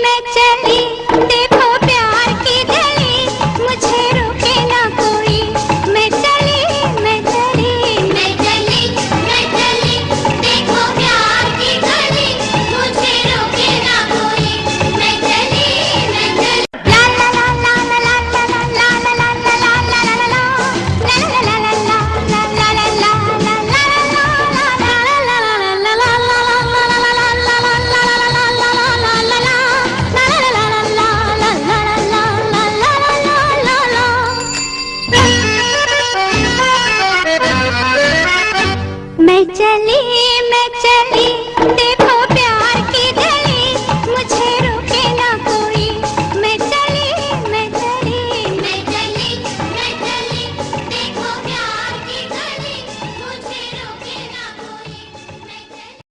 मैं चली, देखो प्यार की गली, मुझे रोके ना कोई। मैं चली, मैं चली, मैं चली, मैं चली, देखो प्यार की गली, मुझे रोके ना कोई। मैं चली, मैं चली। ला ला ला ला ला ला ला ला ला ला ला ला ला ला ला ला ला ला मैं चली, मैं चली।